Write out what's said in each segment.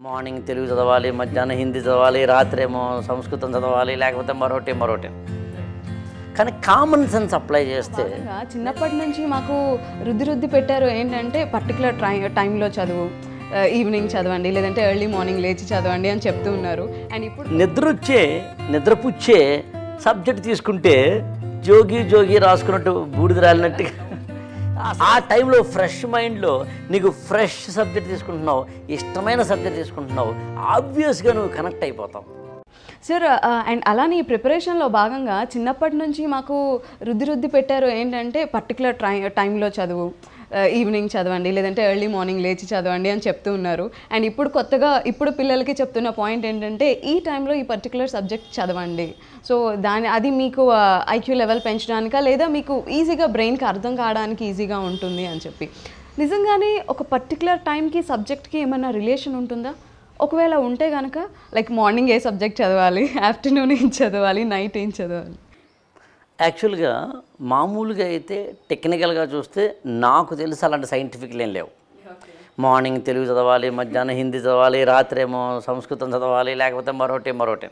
Morning Telugu చదవాలి, మధ్యాహ్నం హిందీ చదవాలి, రాత్రేమో సంస్కృతం చదవాలి, లేకపోతే మరోటి. కానీ కామన్ సెన్స్ అప్లై చేస్తే చిన్నప్పటి నుంచి మాకు రుద్ది పెట్టారు ఏంటంటే పర్టికులర్ టైంలో చదువు, ఈవినింగ్ చదవండి, లేదంటే ఎర్లీ మార్నింగ్ లేచి చదవండి అని చెప్తూ ఉన్నారు. అండ్ ఇప్పుడు నిద్రపుచ్చే సబ్జెక్ట్ తీసుకుంటే జోగి రాసుకున్నట్టు బూడిద రాలినట్టుగా ఆ టైంలో ఫ్రెష్ మైండ్లో నీకు ఫ్రెష్ సబ్జెక్ట్ తీసుకుంటున్నావు, ఇష్టమైన సబ్జెక్ట్ తీసుకుంటున్నావు, ఆబ్వియస్గా నువ్వు కనెక్ట్ అయిపోతావు. సార్ అండ్ అలానే ఈ ప్రిపరేషన్లో భాగంగా చిన్నప్పటి నుంచి మాకు రుద్ది పెట్టారు ఏంటంటే పర్టికులర్ టైంలో చదువు, ఈవినింగ్ చదవండి, లేదంటే ఎర్లీ మార్నింగ్ లేచి చదవండి అని చెప్తూ ఉన్నారు. అండ్ ఇప్పుడు పిల్లలకి చెప్తున్న పాయింట్ ఏంటంటే ఈ టైంలో ఈ పర్టికులర్ సబ్జెక్ట్ చదవండి. సో అది మీకు ఐక్యూ లెవెల్ పెంచడానికా, లేదా మీకు ఈజీగా బ్రెయిన్కి అర్థం కావడానికి ఈజీగా ఉంటుంది అని చెప్పి. నిజంగానే ఒక పర్టికులర్ టైంకి సబ్జెక్ట్కి ఏమైనా రిలేషన్ ఉంటుందా? ఒకవేళ ఉంటే కనుక లైక్ మార్నింగ్ ఏ సబ్జెక్ట్ చదవాలి, ఆఫ్టర్నూన్ ఏం చదవాలి, నైట్ ఏం చదవాలి? యాక్చువల్గా మామూలుగా అయితే టెక్నికల్గా చూస్తే నాకు తెలిసి అలాంటి సైంటిఫిక్లు ఏం లేవు. మార్నింగ్ తెలుగు చదవాలి, మధ్యాహ్నం హిందీ చదవాలి, రాత్రేమో సంస్కృతం చదవాలి, లేకపోతే మరోటి.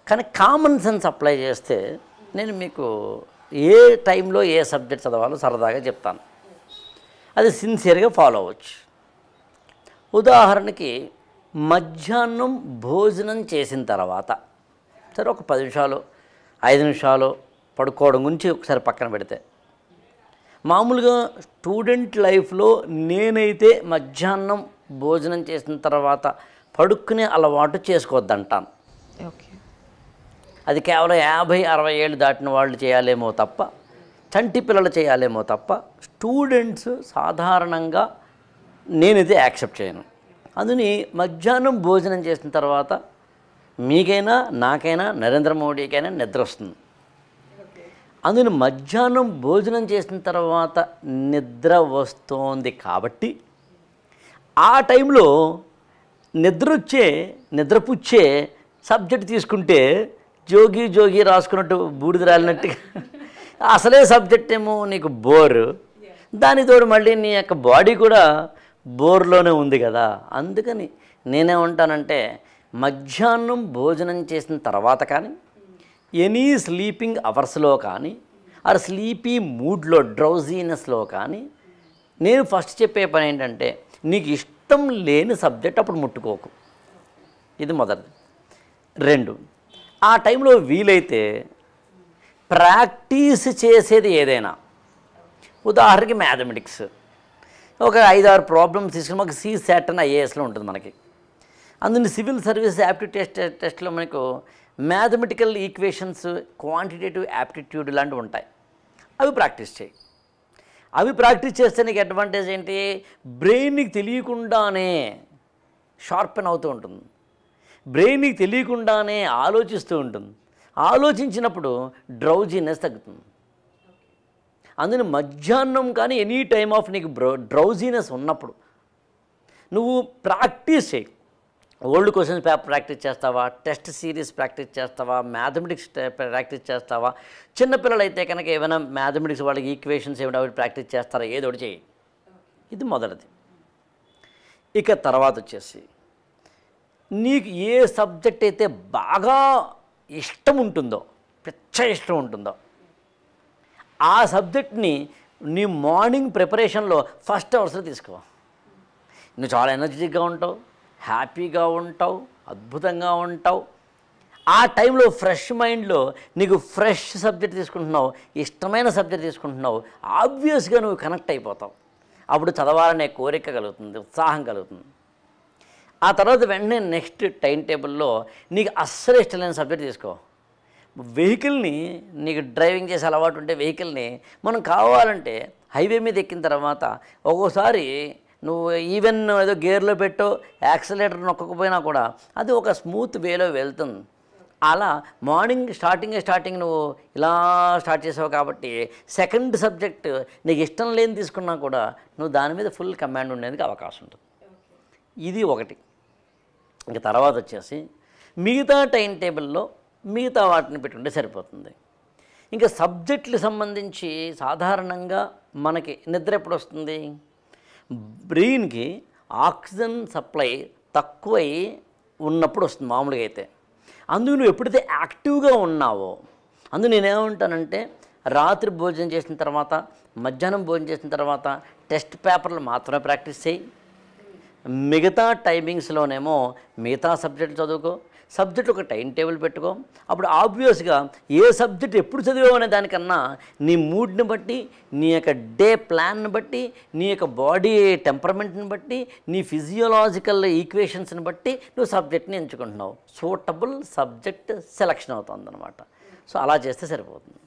కానీ కామన్ సెన్స్ అప్లై చేస్తే నేను మీకు ఏ టైంలో ఏ సబ్జెక్ట్ చదవాలో సరదాగా చెప్తాను. అది సిన్సియర్గా ఫాలో అవ్వచ్చు. ఉదాహరణకి మధ్యాహ్నం భోజనం చేసిన తర్వాత సరే ఒక 10 నిమిషాలు 5 నిమిషాలు పడుకోవడం గురించి ఒకసారి పక్కన పెడితే, మామూలుగా స్టూడెంట్ లైఫ్లో నేనైతే మధ్యాహ్నం భోజనం చేసిన తర్వాత పడుకునే అలవాటు చేసుకోవద్దంటాను. ఓకే, అది కేవలం 50-60 ఏళ్ళు దాటిన వాళ్ళు చేయాలేమో తప్ప, చంటి పిల్లలు చేయాలేమో తప్ప స్టూడెంట్స్ సాధారణంగా నేనైతే యాక్సెప్ట్ చేయను. అందుని మధ్యాహ్నం భోజనం చేసిన తర్వాత మీకైనా నాకైనా నరేంద్ర మోడీకైనా నిద్ర వస్తుంది. అందుని మధ్యాహ్నం భోజనం చేసిన తర్వాత నిద్ర వస్తోంది కాబట్టి ఆ టైంలో నిద్రపుచ్చే సబ్జెక్ట్ తీసుకుంటే జోగి రాసుకున్నట్టు బూడిద రాలినట్టుగా అసలే సబ్జెక్ట్ ఏమో నీకు బోరు, దానితోడు మళ్ళీ నీ యొక్క బాడీ కూడా బోర్లోనే ఉంది కదా. అందుకని నేనేమంటానంటే మధ్యాహ్నం భోజనం చేసిన తర్వాత కానీ, ఎనీ స్లీపింగ్ అవర్స్లో కానీ, ఆర్ స్లీపీ మూడ్లో డ్రౌజీనెస్లో కానీ నేను ఫస్ట్ చెప్పే పని ఏంటంటే నీకు ఇష్టం లేని సబ్జెక్ట్ అప్పుడు ముట్టుకోకు. ఇది మొదటిది. 2, ఆ టైంలో వీలైతే ప్రాక్టీస్ చేసేది ఏదైనా, ఉదాహరణకి మ్యాథమెటిక్స్ ఒక 5-6 ప్రాబ్లమ్స్ తీసుకుని మాకు CSAT అని IASలో ఉంటుంది మనకి. అందులో సివిల్ సర్వీస్ యాప్టిట్యూడ్ టెస్ట్లో మనకు మ్యాథమెటికల్ ఈక్వేషన్స్, క్వాంటిటేటివ్ యాప్టిట్యూడ్ లాంటివి ఉంటాయి. అవి ప్రాక్టీస్ చేయి. అవి ప్రాక్టీస్ చేస్తే నీకు అడ్వాంటేజ్ ఏంటి, బ్రెయిన్కి తెలియకుండానే షార్పెన్ అవుతూ ఉంటుంది, బ్రెయిన్కి తెలియకుండానే ఆలోచిస్తూ ఉంటుంది. ఆలోచించినప్పుడు డ్రౌజీనెస్ తగ్గుతుంది. అందుకని మధ్యాహ్నం కానీ ఎనీ టైమ్ ఆఫ్ నీకు డ్రౌజీనెస్ ఉన్నప్పుడు నువ్వు ప్రాక్టీస్ చేయి. ఓల్డ్ క్వశ్చన్స్ పేపర్ ప్రాక్టీస్ చేస్తావా, టెస్ట్ సిరీస్ ప్రాక్టీస్ చేస్తావా, మ్యాథమెటిక్స్ ప్రాక్టీస్ చేస్తావా, చిన్నపిల్లలు అయితే కనుక ఏమైనా మ్యాథమెటిక్స్ వాళ్ళకి ఈక్వేషన్స్ ఏమైనా అవి ప్రాక్టీస్ చేస్తారా, ఏదో ఒకటి చేయి. ఇది మొదటిది. ఇక తర్వాత వచ్చేసి నీకు ఏ సబ్జెక్ట్ అయితే బాగా ఇష్టం ఉంటుందో, పిచ్చ ఇష్టం ఉంటుందో, ఆ సబ్జెక్ట్ని నీ మార్నింగ్ ప్రిపరేషన్లో ఫస్ట్ అవర్స్లో తీసుకో. నువ్వు చాలా ఎనర్జెటిక్గా ఉంటావు, హ్యాపీగా ఉంటావు, అద్భుతంగా ఉంటావు. ఆ టైంలో ఫ్రెష్ మైండ్లో నీకు ఫ్రెష్ సబ్జెక్ట్ తీసుకుంటున్నావు, ఇష్టమైన సబ్జెక్ట్ తీసుకుంటున్నావు, ఆబ్వియస్గా నువ్వు కనెక్ట్ అయిపోతావు. అప్పుడు చదవాలనే కోరిక కలుగుతుంది, ఉత్సాహం కలుగుతుంది. ఆ తర్వాత వెంటనే నెక్స్ట్ టైం టేబుల్లో నీకు అస్సలు ఇష్టం లేని సబ్జెక్ట్ తీసుకో. వెహికల్ని, నీకు డ్రైవింగ్ చేసే అలవాటు ఉంటే వెహికల్ని మనం కావాలంటే హైవే మీద ఎక్కిన తర్వాత ఒక్కోసారి నువ్వు ఈవెన్ ఏదో గేర్లో పెట్టో యాక్సిలేటర్ నొక్కకపోయినా కూడా అది ఒక స్మూత్ వేలో వెళ్తుంది. అలా మార్నింగ్ స్టార్టింగ్ నువ్వు ఇలా స్టార్ట్ చేసావు కాబట్టి సెకండ్ సబ్జెక్ట్ నీకు ఇష్టం లేని తీసుకున్నా కూడా నువ్వు దాని మీద ఫుల్ కమాండ్ ఉండేందుకు అవకాశం ఉంటుంది. ఇది ఒకటి. ఇంక తర్వాత వచ్చేసి మిగతా టైం టేబుల్లో మిగతా వాటిని పెట్టుకుంటే సరిపోతుంది. ఇంకా సబ్జెక్టులకు సంబంధించి సాధారణంగా మనకి నిద్ర ఎప్పుడు వస్తుంది, బ్రెయిన్కి ఆక్సిజన్ సప్లై తక్కువై ఉన్నప్పుడు వస్తుంది మామూలుగా అయితే. అందుకు నువ్వు ఎప్పుడైతే యాక్టివ్గా ఉన్నావో, అందుకు నేనేమంటానంటే రాత్రి భోజనం చేసిన తర్వాత, మధ్యాహ్నం భోజనం చేసిన తర్వాత టెస్ట్ పేపర్లు మాత్రమే ప్రాక్టీస్ చేయి. మిగతా టైమింగ్స్లోనేమో మిగతా సబ్జెక్టులు చదువుకో. సబ్జెక్ట్ ఒక టైం టేబుల్ పెట్టుకో. అప్పుడు ఆబ్వియస్గా ఏ సబ్జెక్ట్ ఎప్పుడు చదివావు అనే దానికన్నా నీ మూడ్ని బట్టి, నీ యొక్క డే ప్లాన్ని బట్టి, నీ యొక్క బాడీ టెంపర్మెంట్ని బట్టి, నీ ఫిజియోలాజికల్ ఈక్వేషన్స్ని బట్టి నువ్వు సబ్జెక్ట్ని ఎంచుకుంటున్నావు. సూటబుల్ సబ్జెక్ట్ సెలక్షన్ అవుతుంది అన్నమాట. సో అలా చేస్తే సరిపోతుంది.